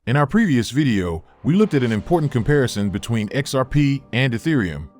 In our previous video, we looked at an important comparison between XRP and Ethereum.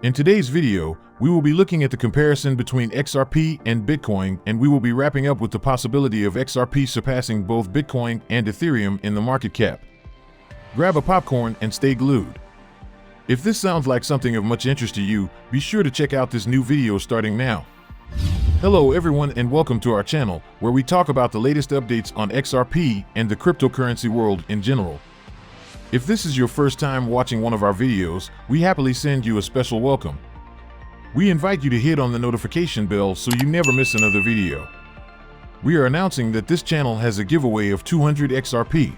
In today's video, we will be looking at the comparison between XRP and Bitcoin, and we will be wrapping up with the possibility of XRP surpassing both Bitcoin and Ethereum in the market cap. Grab a popcorn and stay glued. If this sounds like something of much interest to you, be sure to check out this new video starting now. Hello everyone and welcome to our channel, where we talk about the latest updates on XRP and the cryptocurrency world in general. If this is your first time watching one of our videos, we happily send you a special welcome. We invite you to hit on the notification bell so you never miss another video. We are announcing that this channel has a giveaway of 200 XRP.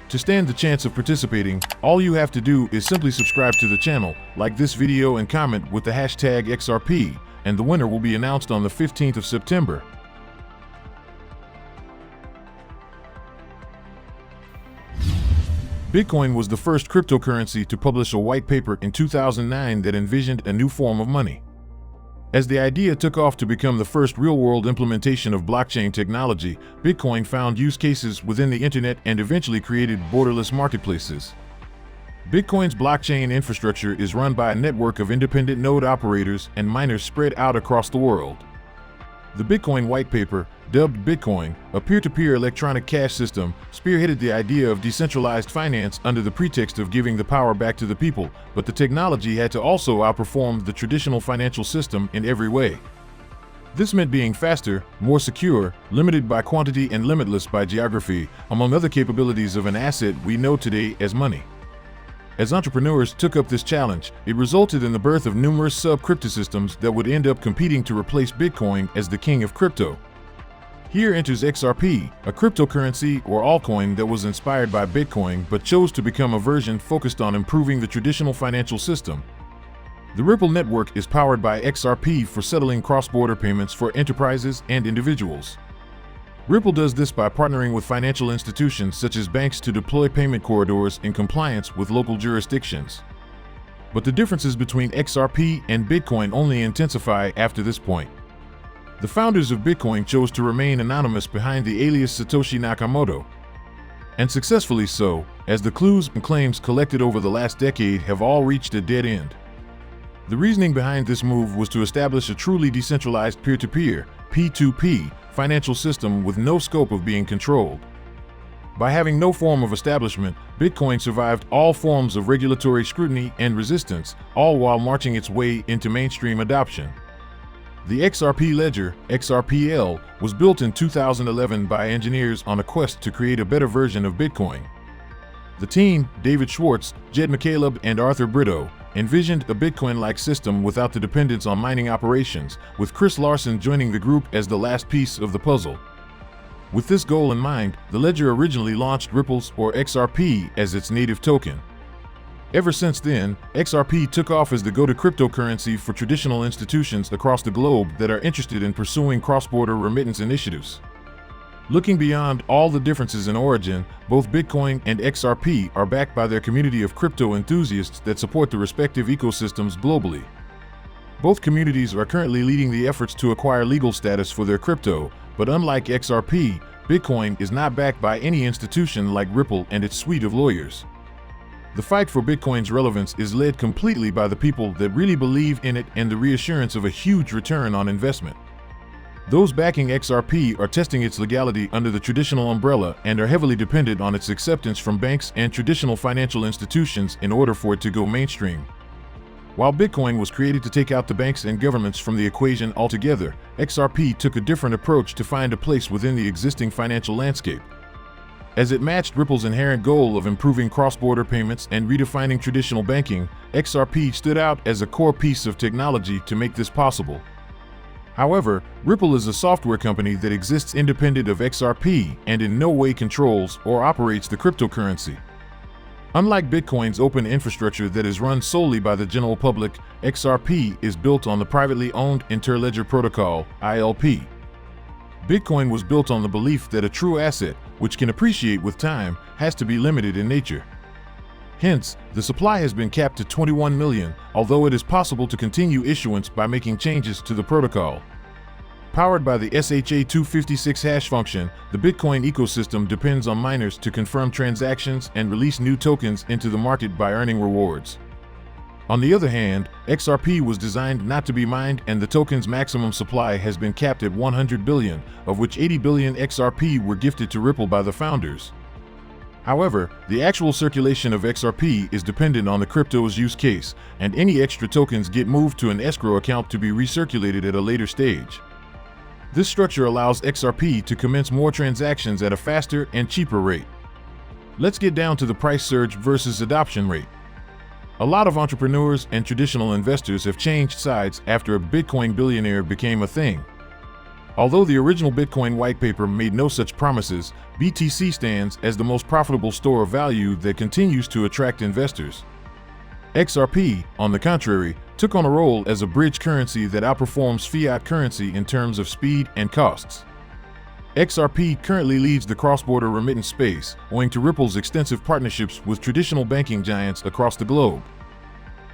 To stand the chance of participating, all you have to do is simply subscribe to the channel, like this video and comment with the hashtag XRP, and the winner will be announced on the 15th of September. Bitcoin was the first cryptocurrency to publish a white paper in 2009 that envisioned a new form of money. As the idea took off to become the first real-world implementation of blockchain technology, Bitcoin found use cases within the internet and eventually created borderless marketplaces. Bitcoin's blockchain infrastructure is run by a network of independent node operators and miners spread out across the world. The Bitcoin white paper, dubbed Bitcoin, a peer-to-peer electronic cash system, spearheaded the idea of decentralized finance under the pretext of giving the power back to the people, but the technology had to also outperform the traditional financial system in every way. This meant being faster, more secure, limited by quantity and limitless by geography, among other capabilities of an asset we know today as money. As entrepreneurs took up this challenge, it resulted in the birth of numerous sub-cryptosystems that would end up competing to replace Bitcoin as the king of crypto. Here enters XRP, a cryptocurrency or altcoin that was inspired by Bitcoin but chose to become a version focused on improving the traditional financial system. The Ripple network is powered by XRP for settling cross-border payments for enterprises and individuals. Ripple does this by partnering with financial institutions such as banks to deploy payment corridors in compliance with local jurisdictions. But the differences between XRP and Bitcoin only intensify after this point. The founders of Bitcoin chose to remain anonymous behind the alias Satoshi Nakamoto. And successfully so, as the clues and claims collected over the last decade have all reached a dead end. The reasoning behind this move was to establish a truly decentralized peer-to-peer, P2P, financial system with no scope of being controlled. By having no form of establishment, Bitcoin survived all forms of regulatory scrutiny and resistance, all while marching its way into mainstream adoption. The XRP ledger, XRPL, was built in 2011 by engineers on a quest to create a better version of Bitcoin. The team, David Schwartz, Jed McCaleb, and Arthur Brito, envisioned a Bitcoin-like system without the dependence on mining operations, with Chris Larson joining the group as the last piece of the puzzle. With this goal in mind, the ledger originally launched Ripple's or XRP as its native token. Ever since then, XRP took off as the go-to cryptocurrency for traditional institutions across the globe that are interested in pursuing cross-border remittance initiatives. Looking beyond all the differences in origin, both Bitcoin and XRP are backed by their community of crypto enthusiasts that support the respective ecosystems globally. Both communities are currently leading the efforts to acquire legal status for their crypto, but unlike XRP, Bitcoin is not backed by any institution like Ripple and its suite of lawyers. The fight for Bitcoin's relevance is led completely by the people that really believe in it and the reassurance of a huge return on investment. Those backing XRP are testing its legality under the traditional umbrella and are heavily dependent on its acceptance from banks and traditional financial institutions in order for it to go mainstream. While Bitcoin was created to take out the banks and governments from the equation altogether, XRP took a different approach to find a place within the existing financial landscape. As it matched Ripple's inherent goal of improving cross-border payments and redefining traditional banking, XRP stood out as a core piece of technology to make this possible. However, Ripple is a software company that exists independent of XRP and in no way controls or operates the cryptocurrency. Unlike Bitcoin's open infrastructure that is run solely by the general public, XRP is built on the privately owned Interledger Protocol, ILP. Bitcoin was built on the belief that a true asset, which can appreciate with time, has to be limited in nature. Hence, the supply has been capped to 21 million, although it is possible to continue issuance by making changes to the protocol. Powered by the SHA-256 hash function, the Bitcoin ecosystem depends on miners to confirm transactions and release new tokens into the market by earning rewards. On the other hand, XRP was designed not to be mined, and the token's maximum supply has been capped at 100 billion, of which 80 billion XRP were gifted to Ripple by the founders. However, the actual circulation of XRP is dependent on the crypto's use case, and any extra tokens get moved to an escrow account to be recirculated at a later stage. This structure allows XRP to commence more transactions at a faster and cheaper rate. Let's get down to the price surge versus adoption rate. A lot of entrepreneurs and traditional investors have changed sides after a Bitcoin billionaire became a thing. Although the original Bitcoin white paper made no such promises, BTC stands as the most profitable store of value that continues to attract investors. XRP, on the contrary, took on a role as a bridge currency that outperforms fiat currency in terms of speed and costs. XRP currently leads the cross-border remittance space, owing to Ripple's extensive partnerships with traditional banking giants across the globe.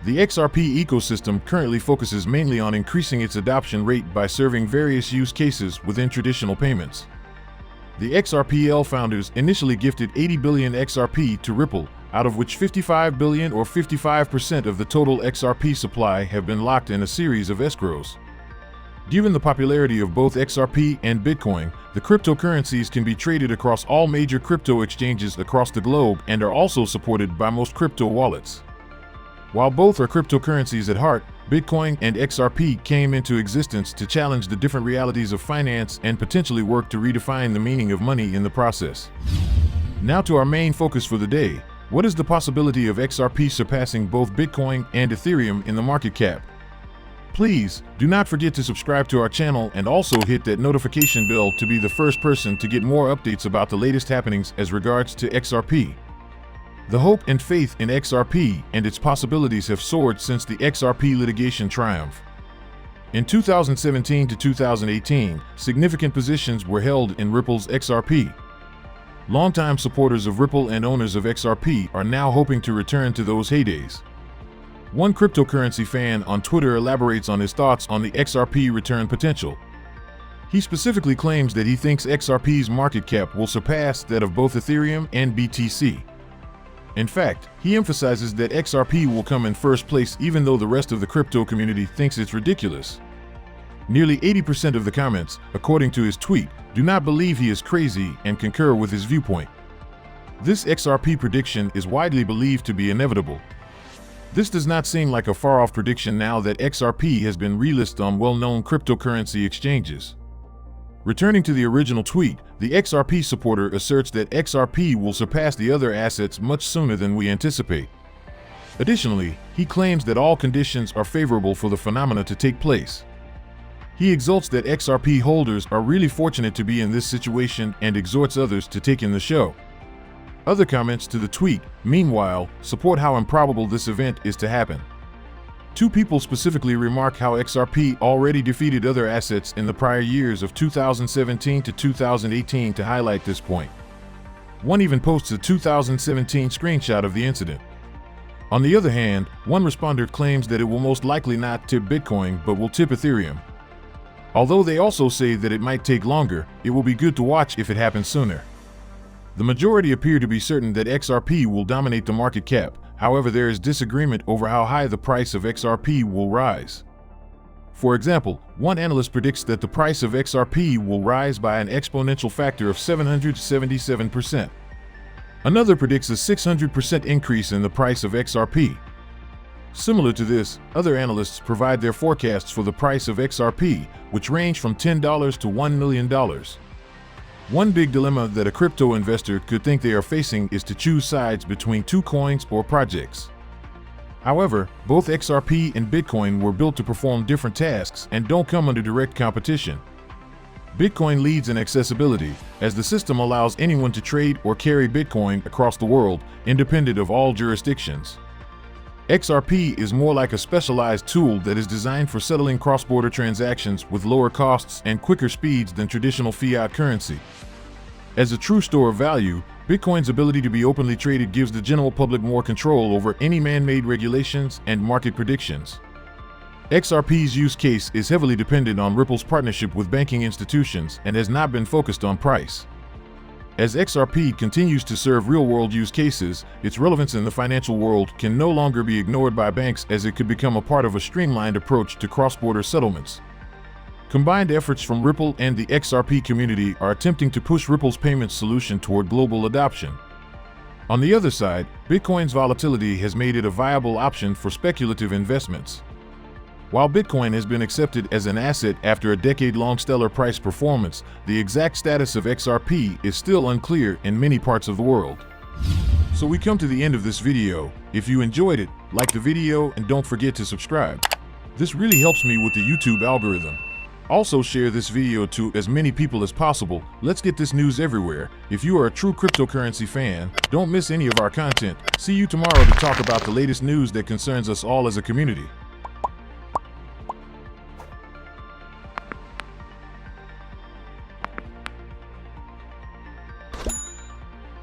The XRP ecosystem currently focuses mainly on increasing its adoption rate by serving various use cases within traditional payments. The XRPL founders initially gifted 80 billion XRP to Ripple, out of which 55 billion or 55% of the total XRP supply have been locked in a series of escrows. Given the popularity of both XRP and Bitcoin, the cryptocurrencies can be traded across all major crypto exchanges across the globe and are also supported by most crypto wallets. While both are cryptocurrencies at heart, Bitcoin and XRP came into existence to challenge the different realities of finance and potentially work to redefine the meaning of money in the process. Now to our main focus for the day. What is the possibility of XRP surpassing both Bitcoin and Ethereum in the market cap? Please, do not forget to subscribe to our channel and also hit that notification bell to be the first person to get more updates about the latest happenings as regards to XRP. The hope and faith in XRP and its possibilities have soared since the XRP litigation triumph. In 2017 to 2018, significant positions were held in Ripple's XRP. Longtime supporters of Ripple and owners of XRP are now hoping to return to those heydays. One cryptocurrency fan on Twitter elaborates on his thoughts on the XRP return potential. He specifically claims that he thinks XRP's market cap will surpass that of both Ethereum and BTC. In fact, he emphasizes that XRP will come in first place even though the rest of the crypto community thinks it's ridiculous. Nearly 80% of the comments, according to his tweet, do not believe he is crazy and concur with his viewpoint. This XRP prediction is widely believed to be inevitable. This does not seem like a far-off prediction now that XRP has been relisted on well-known cryptocurrency exchanges. Returning to the original tweet, the XRP supporter asserts that XRP will surpass the other assets much sooner than we anticipate. Additionally, he claims that all conditions are favorable for the phenomena to take place. He exults that XRP holders are really fortunate to be in this situation and exhorts others to take in the show. Other comments to the tweet, meanwhile, support how improbable this event is to happen. Two people specifically remark how XRP already defeated other assets in the prior years of 2017 to 2018 to highlight this point. One even posts a 2017 screenshot of the incident. On the other hand, one responder claims that it will most likely not tip Bitcoin but will tip Ethereum. Although they also say that it might take longer, it will be good to watch if it happens sooner. The majority appear to be certain that XRP will dominate the market cap. However, there is disagreement over how high the price of XRP will rise. For example, one analyst predicts that the price of XRP will rise by an exponential factor of 777%. Another predicts a 600% increase in the price of XRP. Similar to this, other analysts provide their forecasts for the price of XRP, which range from $10 to $1 million. One big dilemma that a crypto investor could think they are facing is to choose sides between two coins or projects. However, both XRP and Bitcoin were built to perform different tasks and don't come under direct competition. Bitcoin leads in accessibility, as the system allows anyone to trade or carry Bitcoin across the world, independent of all jurisdictions. XRP is more like a specialized tool that is designed for settling cross-border transactions with lower costs and quicker speeds than traditional fiat currency. As a true store of value, Bitcoin's ability to be openly traded gives the general public more control over any man-made regulations and market predictions. XRP's use case is heavily dependent on Ripple's partnership with banking institutions and has not been focused on price. As XRP continues to serve real-world use cases, its relevance in the financial world can no longer be ignored by banks, as it could become a part of a streamlined approach to cross-border settlements. Combined efforts from Ripple and the XRP community are attempting to push Ripple's payment solution toward global adoption. On the other side, Bitcoin's volatility has made it a viable option for speculative investments. While Bitcoin has been accepted as an asset after a decade-long stellar price performance, the exact status of XRP is still unclear in many parts of the world. So we come to the end of this video. If you enjoyed it, like the video and don't forget to subscribe. This really helps me with the YouTube algorithm. Also share this video to as many people as possible. Let's get this news everywhere. If you are a true cryptocurrency fan, don't miss any of our content. See you tomorrow to talk about the latest news that concerns us all as a community.